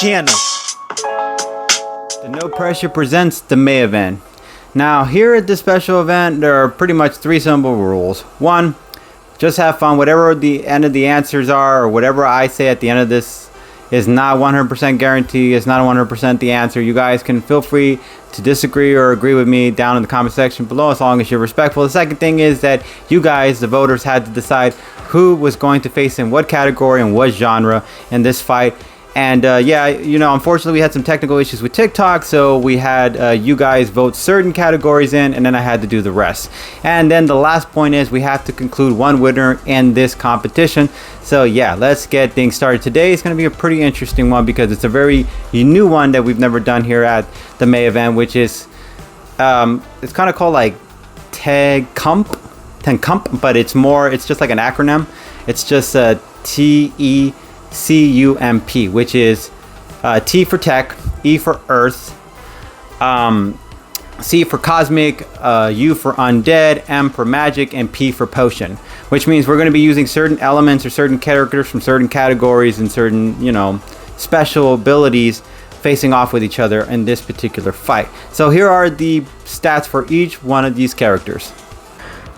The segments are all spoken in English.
channel. The No Pressure presents the May event. Now, here at this special event, there are pretty much three simple rules. One, just have fun. Whatever the end of the answers are, or whatever I say at the end of this, is not 100% guarantee. It's not 100% the answer. You guys can feel free to disagree or agree with me down in the comment section below, as long as you're respectful. The second thing is that you guys, the voters, had to decide who was going to face in what category and what genre in this fight. And yeah, you know, unfortunately we had some technical issues with TikTok, so we had you guys vote certain categories in, and then I had to do the rest. And then the last point is we have to conclude one winner in this competition. So yeah, let's get things started. Today is going to be a pretty interesting one because it's a very new one that we've never done here at the May event, which is it's kind of called like Tenkump, but it's just like an acronym. It's just TECUMP, which is T for tech, E for earth, C for cosmic, U for undead, M for magic, and P for potion. Which means we're going to be using certain elements or certain characters from certain categories and certain, you know, special abilities facing off with each other in this particular fight. So here are the stats for each one of these characters.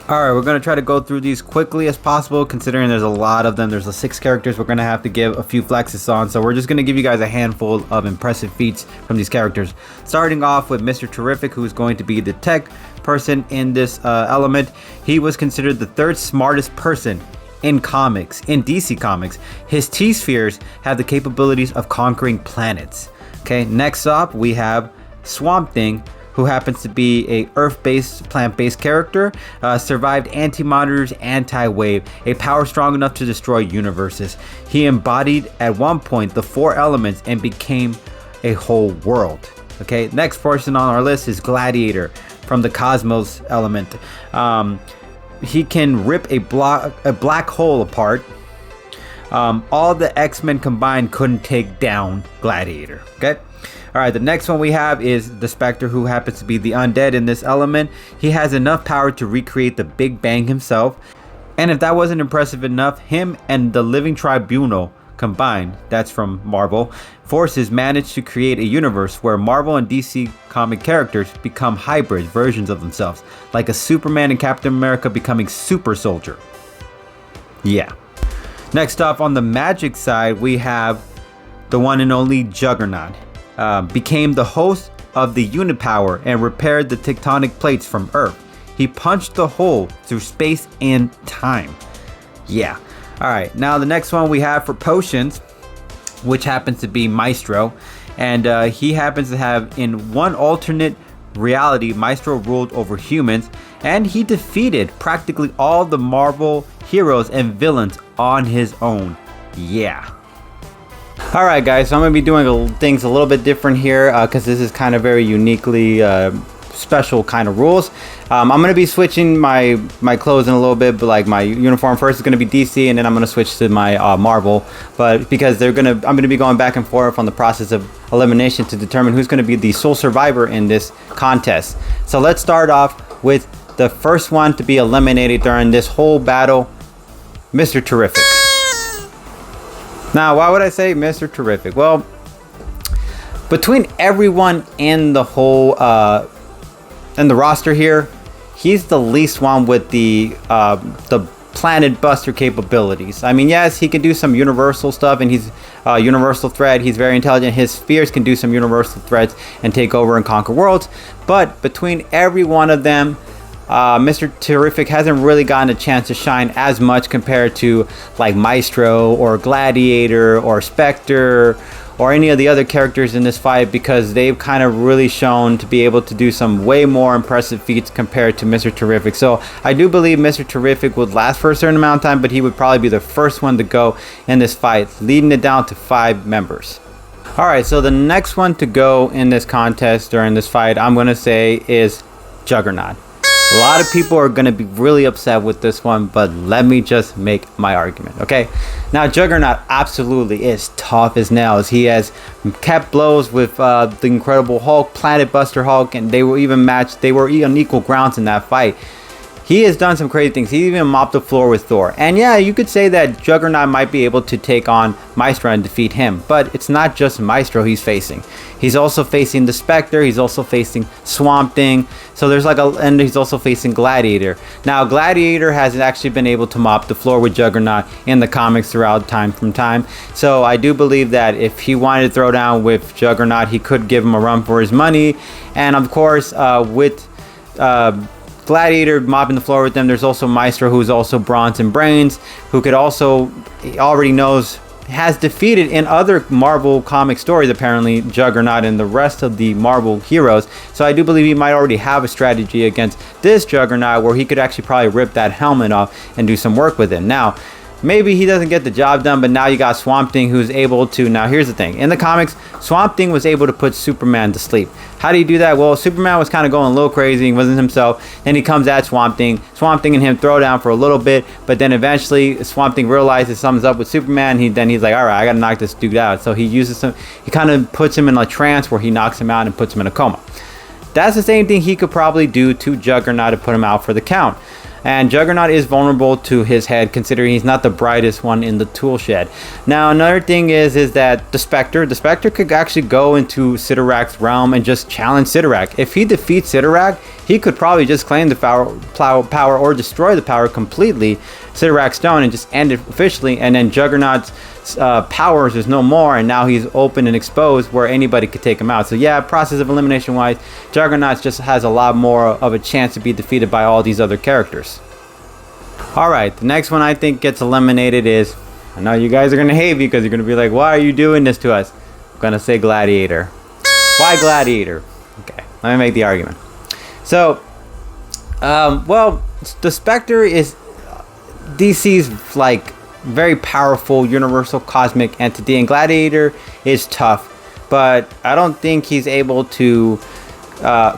Alright, we're going to try to go through these quickly as possible, considering there's a lot of them. There's 6 characters we're going to have to give a few flexes on, so we're just going to give you guys a handful of impressive feats from these characters. Starting off with Mr. Terrific, who's going to be the tech person in this element. He was considered the 3rd smartest person in comics, in DC Comics. His T-spheres have the capabilities of conquering planets. Okay, next up we have Swamp Thing, who happens to be a earth-based, plant-based character, survived Anti-Monitor's anti-wave, a power strong enough to destroy universes. He embodied at one point the 4 elements and became a whole world. Okay, next person on our list is Gladiator from the Cosmos element. He can rip a black hole apart. All the X-Men combined couldn't take down Gladiator. Okay. Alright, the next one we have is the Spectre, who happens to be the undead in this element. He has enough power to recreate the Big Bang himself. And if that wasn't impressive enough, him and the Living Tribunal combined, that's from Marvel, forces managed to create a universe where Marvel and DC comic characters become hybrid versions of themselves, like a Superman and Captain America becoming Super Soldier. Yeah. Next up on the magic side, we have the one and only Juggernaut. Became the host of the unit power and repaired the tectonic plates from Earth. He punched the hole through space and time. Yeah. Alright, now the next one we have for potions, which happens to be Meastro. And he happens to have, in one alternate reality, Meastro ruled over humans. And he defeated practically all the Marvel heroes and villains on his own. Yeah. Alright guys, so I'm going to be doing things a little bit different here because this is kind of very uniquely special kind of rules. I'm going to be switching my clothes in a little bit, but like my uniform first is going to be DC, and then I'm going to switch to my Marvel. But because I'm going to be going back and forth on the process of elimination to determine who's going to be the sole survivor in this contest. So let's start off with the first one to be eliminated during this whole battle, Mr. Terrific. Now, why would I say Mr. Terrific? Well, between everyone in the whole in the roster here, he's the least one with the planet buster capabilities. I mean, yes, he can do some universal stuff, and he's universal threat. He's very intelligent. His spheres can do some universal threats and take over and conquer worlds. But between every one of them, Mr. Terrific hasn't really gotten a chance to shine as much compared to like Meastro or Gladiator or Spectre or any of the other characters in this fight, because they've kind of really shown to be able to do some way more impressive feats compared to Mr. Terrific. So I do believe Mr. Terrific would last for a certain amount of time, but he would probably be the first one to go in this fight, leading it down to 5 members. Alright, so the next one to go in this contest during this fight, I'm going to say, is Juggernaut. A lot of people are going to be really upset with this one, but let me just make my argument, okay? Now, Juggernaut absolutely is tough as nails. He has kept blows with the Incredible Hulk, Planet Buster Hulk, and they were even matched. They were on equal grounds in that fight. he has done some crazy things. He even mopped the floor with Thor. And yeah, you could say that Juggernaut might be able to take on Meastro and defeat him. But it's not just Meastro he's facing. He's also facing the Spectre. He's also facing Swamp Thing. So there's and he's also facing Gladiator. Now, Gladiator has actually been able to mop the floor with Juggernaut in the comics throughout time from time. So I do believe that if he wanted to throw down with Juggernaut, he could give him a run for his money. And of course, with Gladiator mopping the floor with them, there's also Meastro, who's also bronze and brains, who could also, he already knows, has defeated in other Marvel comic stories apparently Juggernaut and the rest of the Marvel heroes. So I do believe he might already have a strategy against this Juggernaut where he could actually probably rip that helmet off and do some work with it. Now, maybe he doesn't get the job done, but now you got Swamp Thing, who's able to... Now, here's the thing. In the comics, Swamp Thing was able to put Superman to sleep. How do you do that? Well, Superman was kind of going a little crazy. He wasn't himself. Then he comes at Swamp Thing. Swamp Thing and him throw down for a little bit, but then eventually Swamp Thing realizes something's up with Superman. Then he's like, all right, I got to knock this dude out. So he uses him. He kind of puts him in a trance where he knocks him out and puts him in a coma. That's the same thing he could probably do to Juggernaut to put him out for the count. And Juggernaut is vulnerable to his head, considering he's not the brightest one in the tool shed. Now, another thing is that the Spectre could actually go into Sidorak's realm and just challenge Sidorak. If he defeats Sidorak, he could probably just claim the power or destroy the power completely, Sidorak's stone, and just end it officially. And then Juggernaut's powers is no more, and now he's open and exposed where anybody could take him out. So yeah, process of elimination wise, Juggernaut just has a lot more of a chance to be defeated by all these other characters. Alright, the next one I think gets eliminated is, I know you guys are going to hate me because you're going to be like, why are you doing this to us? I'm going to say Gladiator. Why Gladiator? Okay, let me make the argument. So, well, the Spectre is DC's like very powerful universal cosmic entity, and Gladiator is tough, but I don't think he's able to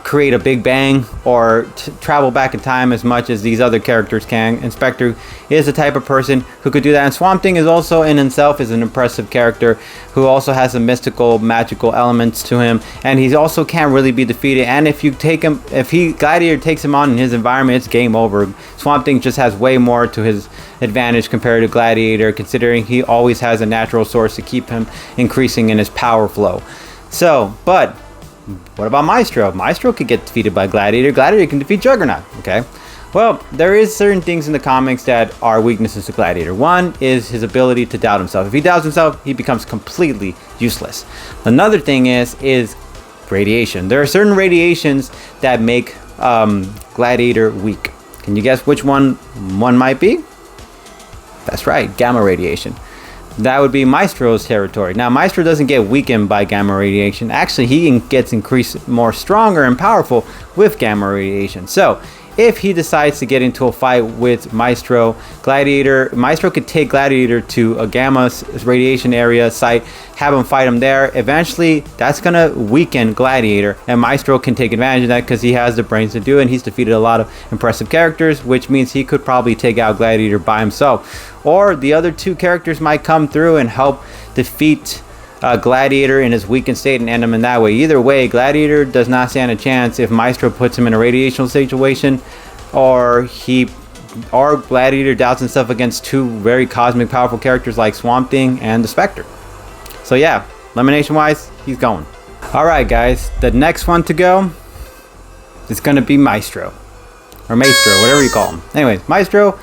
create a big bang or travel back in time as much as these other characters can. And Spectre is the type of person who could do that. And Swamp Thing is also in himself is an impressive character who also has some mystical, magical elements to him, and he also can't really be defeated. And if you take him, Gladiator takes him on in his environment, it's game over. Swamp Thing just has way more to his advantage compared to Gladiator, considering he always has a natural source to keep him increasing in his power flow. So, but what about Meastro? Meastro could get defeated by Gladiator. Gladiator can defeat Juggernaut. Okay. Well, there is certain things in the comics that are weaknesses to Gladiator. One is his ability to doubt himself. If he doubts himself, he becomes completely useless. Another thing is radiation. There are certain radiations that make Gladiator weak. Can you guess which one might be? That's right, gamma radiation. That would be Maestro's territory. Now, Meastro doesn't get weakened by gamma radiation. Actually, he gets increased more stronger and powerful with gamma radiation. So, if he decides to get into a fight with Meastro, Meastro could take Gladiator to a gamma radiation area site, have him fight him there. Eventually, that's going to weaken Gladiator, and Meastro can take advantage of that because he has the brains to do it, and he's defeated a lot of impressive characters, which means he could probably take out Gladiator by himself. Or the other two characters might come through and help defeat Gladiator in his weakened state and end him in that way. Either way, Gladiator does not stand a chance if Meastro puts him in a radiational situation, or Gladiator doubts himself against two very cosmic powerful characters like Swamp Thing and the Spectre. So yeah, elimination wise, he's going. Alright guys, the next one to go is going to be Meastro. Or Meastro, whatever you call him. Anyways, Meastro,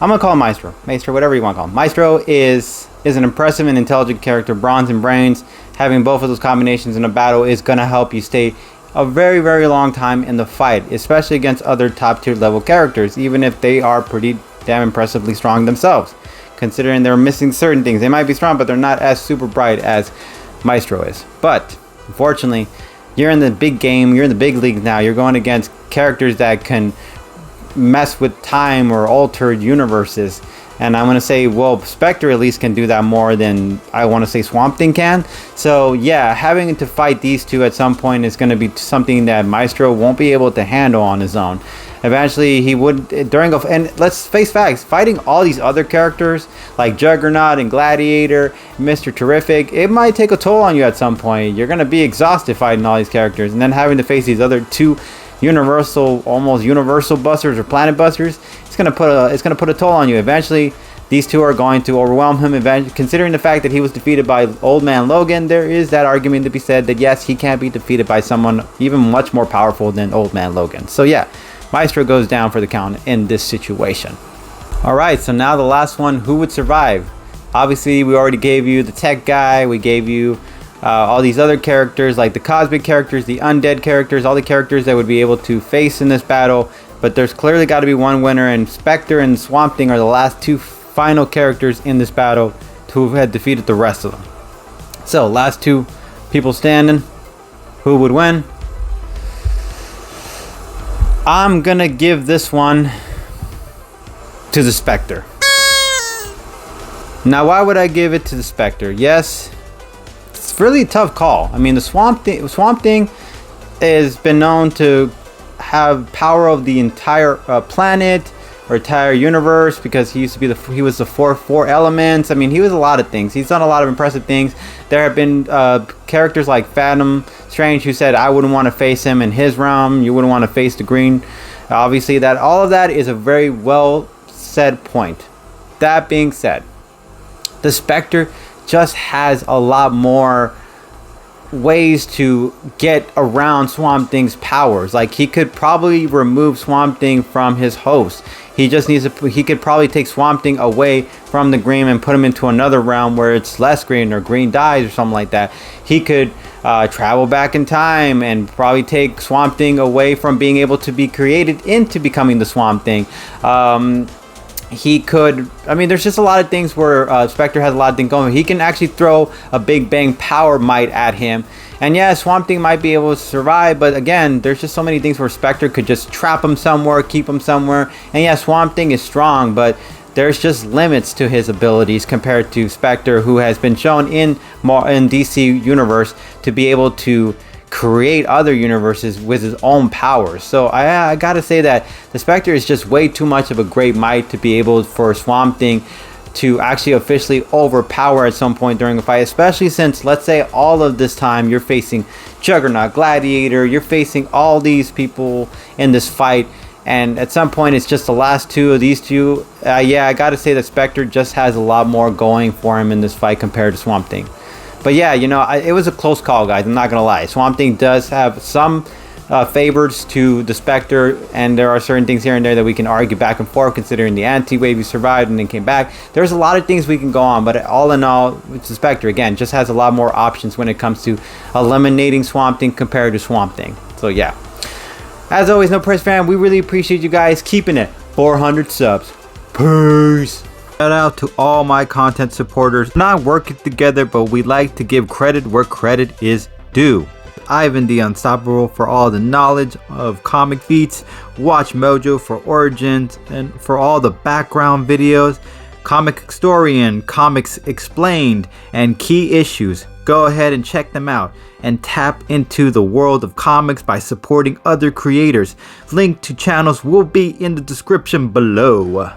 I'm going to call him Meastro. Meastro, whatever you want to call him. Meastro is an impressive and intelligent character, bronze and brains. Having both of those combinations in a battle is going to help you stay a very, very long time in the fight, especially against other top tier level characters, even if they are pretty damn impressively strong themselves. Considering they're missing certain things. They might be strong, but they're not as super bright as Meastro is. But, unfortunately, you're in the big game, you're in the big league now, you're going against characters that can mess with time or altered universes. And I'm going to say, well, Spectre at least can do that more than I want to say Swamp Thing can. So yeah, having to fight these two at some point is going to be something that Meastro won't be able to handle on his own. Eventually he would, and let's face facts, fighting all these other characters like Juggernaut and Gladiator, Mr. Terrific, it might take a toll on you at some point. You're going to be exhausted fighting all these characters, and then having to face these other two universal, almost universal busters or planet busters, it's gonna put a toll on you. Eventually, these two are going to overwhelm him. Considering the fact that he was defeated by Old Man Logan, there is that argument to be said that yes, he can be defeated by someone even much more powerful than Old Man Logan. So yeah, Meastro goes down for the count in this situation. Alright, so now the last one, who would survive? Obviously, we already gave you the tech guy, we gave you all these other characters, like the cosmic characters, the undead characters, all the characters that would be able to face in this battle. But there's clearly got to be one winner, and Spectre and Swamp Thing are the last two final characters in this battle who had defeated the rest of them. So, last two people standing. Who would win? I'm gonna give this one to the Spectre. Now, why would I give it to the Spectre? Yes, it's really a tough call. I mean, the Swamp Thing has been known to have power of the entire planet or entire universe, because he was the four elements. I mean, he was a lot of things. He's done a lot of impressive things. There have been characters like Phantom Strange who said, I wouldn't want to face him in his realm. You wouldn't want to face the Green. Obviously, all of that is a very well said point. That being said, the Spectre just has a lot more ways to get around Swamp Thing's powers. Like, he could probably remove Swamp Thing from his host. He just needs to. He could probably take Swamp Thing away from the Green and put him into another realm where it's less green, or green dies, or something like that. He could travel back in time and probably take Swamp Thing away from being able to be created into becoming the Swamp Thing. He could, I mean, there's just a lot of things where Spectre has a lot of things going. He can actually throw a Big Bang power might at him. And yeah, Swamp Thing might be able to survive, but again, there's just so many things where Spectre could just trap him somewhere, keep him somewhere. And yeah, Swamp Thing is strong, but there's just limits to his abilities compared to Spectre, who has been shown in DC Universe to be able to create other universes with his own powers. So I gotta say that the Spectre is just way too much of a great might to be able for Swamp Thing to actually officially overpower at some point during a fight, especially since, let's say, all of this time you're facing Juggernaut, Gladiator, you're facing all these people in this fight, and at some point it's just the last two of these two. Yeah, I gotta say that Spectre just has a lot more going for him in this fight compared to Swamp Thing. But yeah, you know, it was a close call, guys. I'm not gonna lie. Swamp Thing does have some favors to the Spectre, and there are certain things here and there that we can argue back and forth, considering the anti-wave he survived and then came back. There's a lot of things we can go on, but all in all, the Spectre, again, just has a lot more options when it comes to eliminating Swamp Thing compared to Swamp Thing. So yeah. As always, No Press Fam, we really appreciate you guys keeping it 400 subs. Peace. Shout out to all my content supporters. Not working together, but we like to give credit where credit is due. Ivan the Unstoppable for all the knowledge of comic feats, Watch Mojo for origins and for all the background videos, Comic Historian, Comics Explained, and key issues. Go ahead and check them out and tap into the world of comics by supporting other creators. Link to channels will be in the description below.